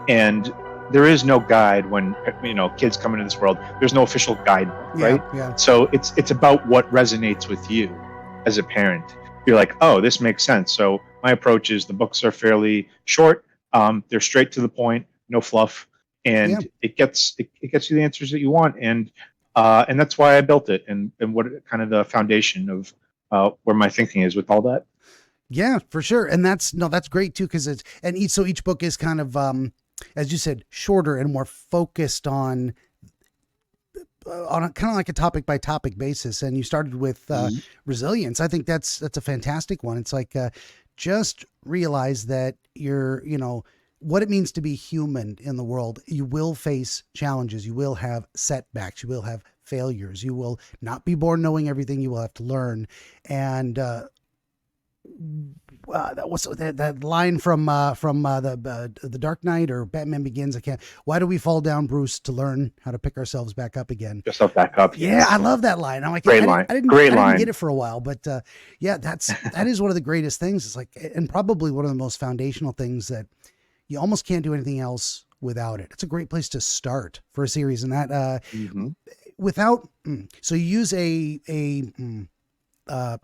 And there is no guide when, kids come into this world. There's no official guidebook, right? Yeah. So it's about what resonates with you as a parent. You're like, oh, this makes sense. So my approach is the books are fairly short. They're straight to the point, no fluff, and it gets you the answers that you want. And that's why I built it, and what kind of the foundation of where my thinking is with all that. Yeah, for sure. And that's great too, because each book is kind of as you said, shorter and more focused on kind of like a topic by topic basis. And you started with resilience. I think that's a fantastic one. It's like just realize that what it means to be human in the world. You will face challenges. You will have setbacks. You will have failures. You will not be born knowing everything. You will have to learn. And that was that line from the Dark Knight or Batman Begins. Why do we fall down, Bruce, to learn how to pick ourselves back up again? Just up back up. Yeah, I love that line. I'm like, great line. I didn't get it for a while, but that is one of the greatest things. It's like, and probably one of the most foundational things that you almost can't do anything else without it. It's a great place to start for a series, and that so you use a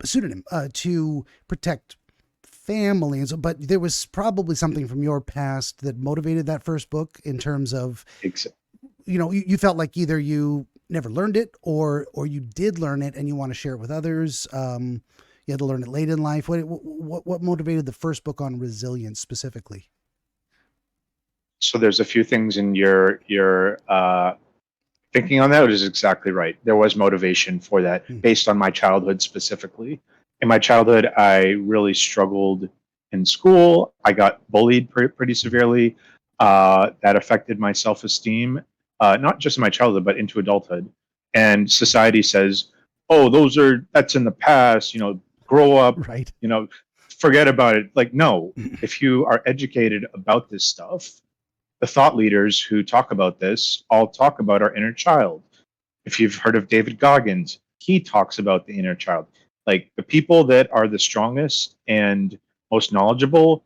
pseudonym to protect family, but there was probably something from your past that motivated that first book in terms of you felt like either you never learned it or you did learn it and you want to share it with others. You had to learn it late in life. What motivated the first book on resilience specifically? So there's a few things in your thinking on that, which is exactly right. There was motivation for that based on my childhood specifically. In my childhood, I really struggled in school. I got bullied pretty severely. That affected my self-esteem, not just in my childhood, but into adulthood. And society says, oh, that's in the past, grow up, right. Forget about it. Like, no, if you are educated about this stuff, the thought leaders who talk about this all talk about our inner child. If you've heard of David Goggins, he talks about the inner child. Like, the people that are the strongest and most knowledgeable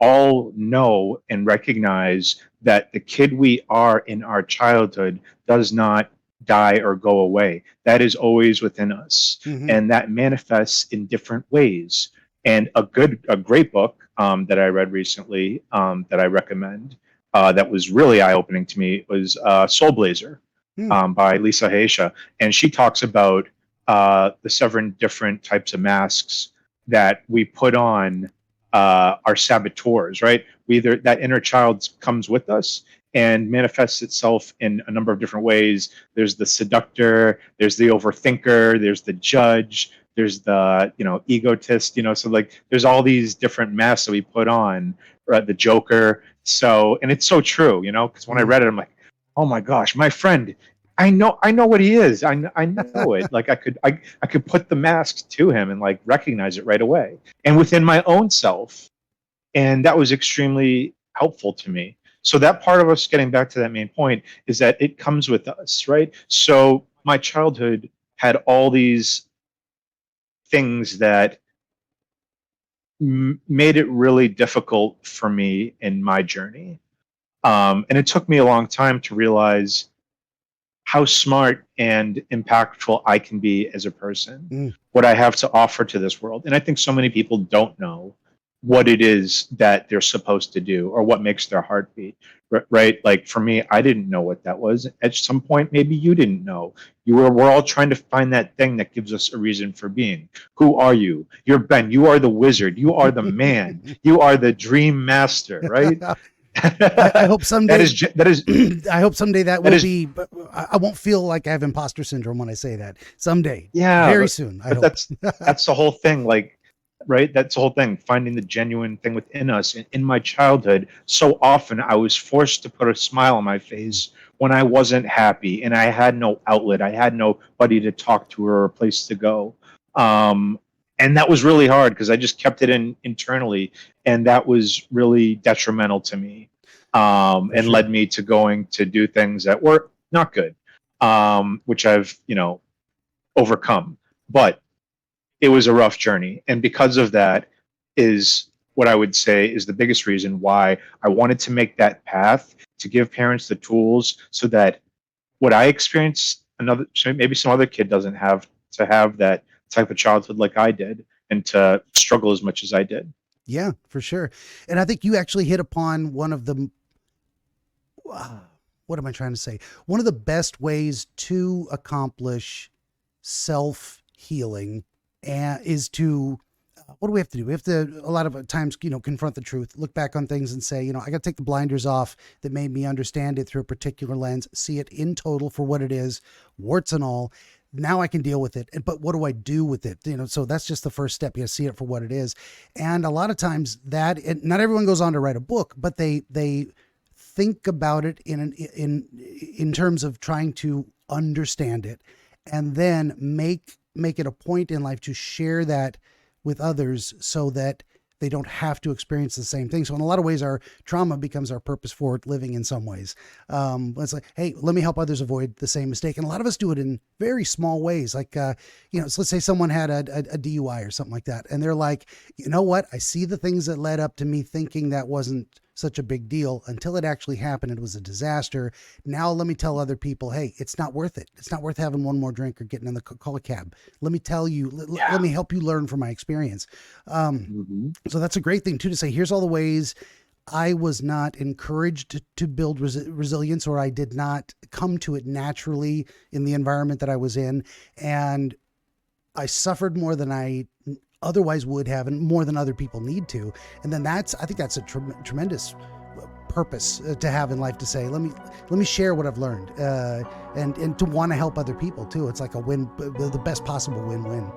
all know and recognize that the kid we are in our childhood does not die or go away. That is always within us. And that manifests in different ways. And a great book that I read recently that I recommend that was really eye-opening to me was Soul Blazer by Lisa Haisha. And she talks about the 7 different types of masks that we put on our saboteurs, right? That inner child comes with us and manifests itself in a number of different ways. There's the seductor, there's the overthinker, there's the judge, there's the egotist, so like there's all these different masks that we put on, right? The Joker. So, and it's so true, because when I read it, I'm like, oh my gosh, my friend, I know what he is. I know it. Like I could put the mask to him and like recognize it right away, and within my own self, and that was extremely helpful to me. So that part of us, getting back to that main point, is that it comes with us, right? So my childhood had all these things that made it really difficult for me in my journey, and it took me a long time to realize how smart and impactful I can be as a person, what I have to offer to this world. And I think so many people don't know what it is that they're supposed to do or what makes their heart beat, right? Like for me, I didn't know what that was. At some point, maybe you didn't know. We're all trying to find that thing that gives us a reason for being. Who are you? You're Ben. You are the wizard. You are the man. You are the dream master, right? I hope someday that is I hope someday that will be, but I won't feel like I have imposter syndrome when I say that someday. Yeah, very soon. I hope. That's the whole thing. Like, right? That's the whole thing. Finding the genuine thing within us. In my childhood, so often I was forced to put a smile on my face when I wasn't happy, and I had no outlet. I had nobody to talk to or a place to go. And that was really hard because I just kept it internally, and that was really detrimental to me, and led me to going to do things that were not good, which I've overcome. But it was a rough journey, and because of that is what I would say is the biggest reason why I wanted to make that path, to give parents the tools so that what I experienced, another maybe some other kid doesn't have to have that type of childhood like I did, and to struggle as much as I did. Yeah, for sure. And I think you actually hit upon one of the, what am I trying to say? One of the best ways to accomplish self healing is to, what do we have to do? We have to, a lot of times, confront the truth, look back on things and say, I got to take the blinders off that made me understand it through a particular lens, see it in total for what it is, warts and all. Now I can deal with it. But what do I do with it? So that's just the first step. You see it for what it is. And a lot of times not everyone goes on to write a book, but they think about it in terms of trying to understand it, and then make it a point in life to share that with others so that they don't have to experience the same thing. So in a lot of ways, our trauma becomes our purpose for living in some ways. It's like, hey, let me help others avoid the same mistake. And a lot of us do it in very small ways. Like, so let's say someone had a DUI or something like that. And they're like, you know what? I see the things that led up to me thinking that wasn't such a big deal until it actually happened. It was a disaster. Now let me tell other people, hey, it's not worth it. It's not worth having one more drink or getting in the call a cab. Let me tell you, let me help you learn from my experience. So that's a great thing too, to say, here's all the ways I was not encouraged to build resilience, or I did not come to it naturally in the environment that I was in. And I suffered more than I otherwise would have, and more than other people need to. And then I think that's a tremendous purpose to have in life, to say, let me share what I've learned, and to want to help other people too. It's like a win, the best possible win-win.